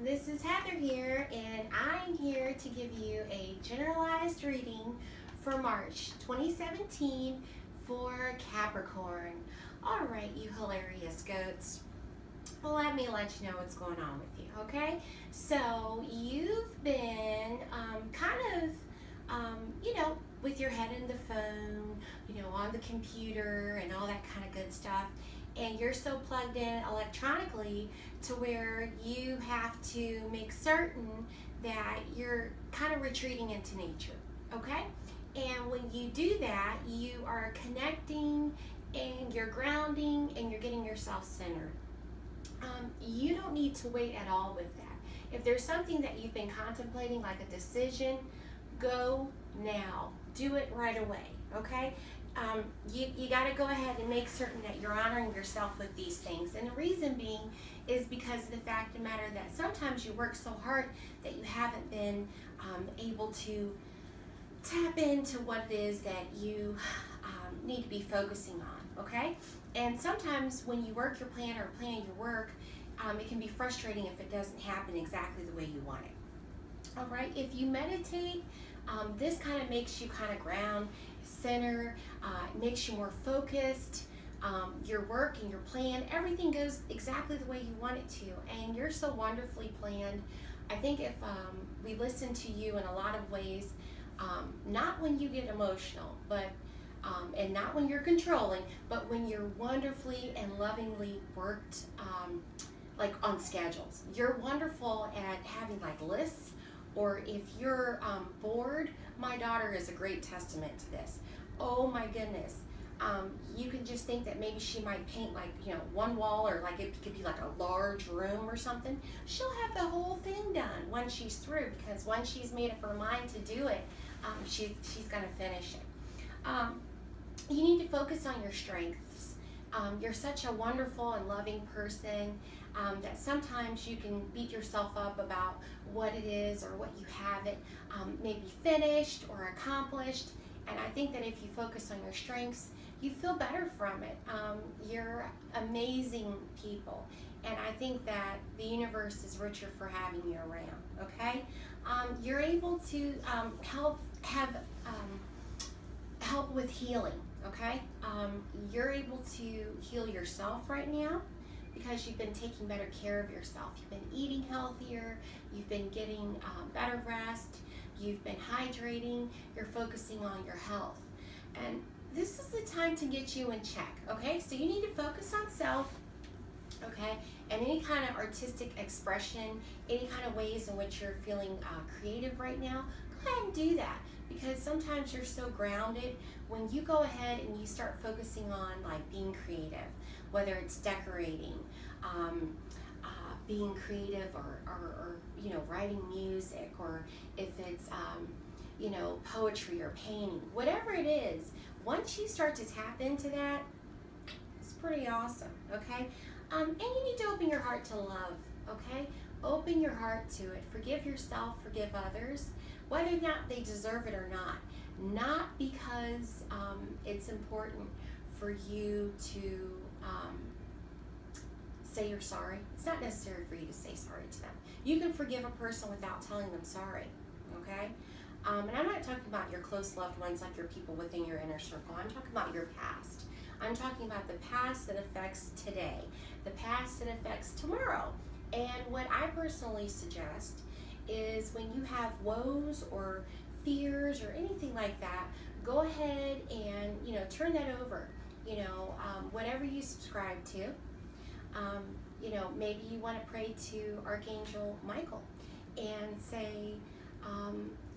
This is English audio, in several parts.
This is Heather here, and I'm here to give you a generalized reading for March 2017 for Capricorn. All right, you hilarious goats. Well, let me let you know what's going on with you, okay? So, you've been with your head in the phone, on the computer and all that kind of good stuff. And you're so plugged in electronically to where you have to make certain that you're kind of retreating into nature, okay? And when you do that, you are connecting and you're grounding and you're getting yourself centered. You don't need to wait at all with that. If there's something that you've been contemplating, like a decision, go now. Do it right away, okay? You got to go ahead and make certain that you're honoring yourself with these things. And the reason being is because of the fact of the matter that sometimes you work so hard that you haven't been able to tap into what it is that you need to be focusing on, okay? And sometimes when you work your plan or plan your work, it can be frustrating if it doesn't happen exactly the way you want it. All right, if you meditate, this kind of makes you kind of ground, center, makes you more focused. Your work and your plan, everything goes exactly the way you want it to, and you're so wonderfully planned. I think if we listen to you in a lot of ways, not when you get emotional, but and not when you're controlling, but when you're wonderfully and lovingly worked, like on schedules. You're wonderful at having like lists, or if you're bored, my daughter is a great testament to this. Oh my goodness. You can just think that maybe she might paint like, one wall, or like it could be like a large room or something. She'll have the whole thing done when she's through, because once she's made up her mind to do it, she's going to finish it. You need to focus on your strengths. You're such a wonderful and loving person that sometimes you can beat yourself up about what it is or what you haven't maybe finished or accomplished. And I think that if you focus on your strengths, you feel better from it. You're amazing people. And I think that the universe is richer for having you around, okay? You're able to help with healing, okay? You're able to heal yourself right now because you've been taking better care of yourself. You've been eating healthier, you've been getting better rest, you've been hydrating, you're focusing on your health. And this is the time to get you in check, okay? So you need to focus on self, okay? And any kind of artistic expression, any kind of ways in which you're feeling creative right now, go ahead and do that. Because sometimes you're so grounded when you go ahead and you start focusing on like being creative, whether it's decorating, being creative, or writing music, or if it's poetry or painting, whatever it is. Once you start to tap into that, it's pretty awesome, okay? And you need to open your heart to love, okay? Open your heart to it. Forgive yourself, forgive others, whether or not they deserve it or not. Not because it's important for you to say you're sorry. It's not necessary for you to say sorry to them. You can forgive a person without telling them sorry, okay? And I'm not talking about your close loved ones, like your people within your inner circle. I'm talking about your past. I'm talking about the past that affects today, the past that affects tomorrow. And what I personally suggest is when you have woes or fears or anything like that, go ahead and turn that over. Whatever you subscribe to. Maybe you want to pray to Archangel Michael and say,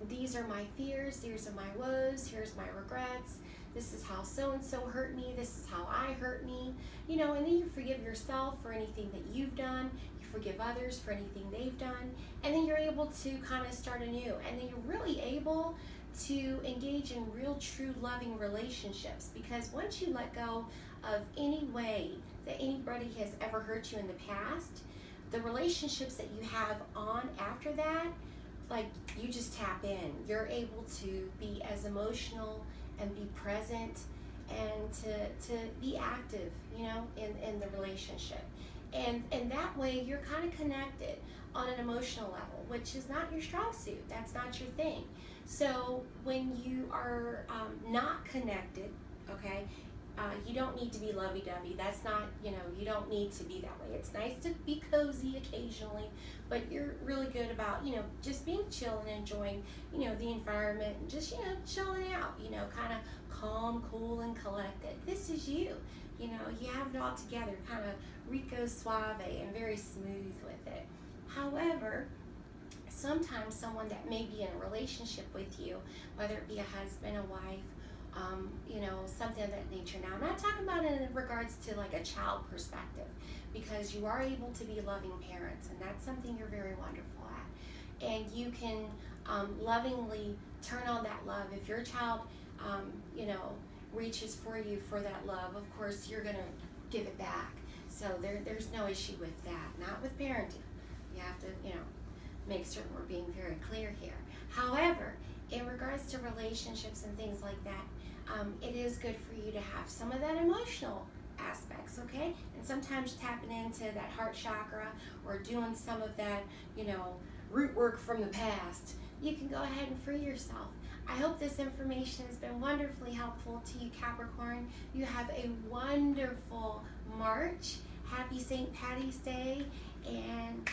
these are my fears, these are my woes, here's my regrets, this is how so-and-so hurt me, this is how I hurt me, and then you forgive yourself for anything that you've done, you forgive others for anything they've done, and then you're able to kind of start anew, and then you're really able to engage in real, true, loving relationships, because once you let go of any way that anybody has ever hurt you in the past, the relationships that you have on after that, like, you just tap in. You're able to be as emotional and be present and to be active, in the relationship. And that way you're kind of connected on an emotional level, which is not your strong suit. That's not your thing. So when you are not connected, okay, you don't need to be lovey-dovey. That's not, you don't need to be that way. It's nice to be cozy occasionally, but you're really good about, just being chill and enjoying, the environment and just, chilling out, kind of calm, cool, and collected. This is you. You have it all together, kind of rico suave and very smooth with it. However, sometimes someone that may be in a relationship with you, whether it be a husband, a wife, something of that nature. Now, I'm not talking about it in regards to like a child perspective, because you are able to be loving parents, and that's something you're very wonderful at. And you can lovingly turn on that love. If your child, reaches for you for that love, of course, you're going to give it back. So there's no issue with that, not with parenting. You have to, make certain we're being very clear here. However, in regards to relationships and things like that, it is good for you to have some of that emotional aspects, okay? And sometimes tapping into that heart chakra or doing some of that, root work from the past, you can go ahead and free yourself. I hope this information has been wonderfully helpful to you, Capricorn. You have a wonderful March. Happy St. Patty's Day, and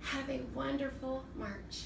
have a wonderful March.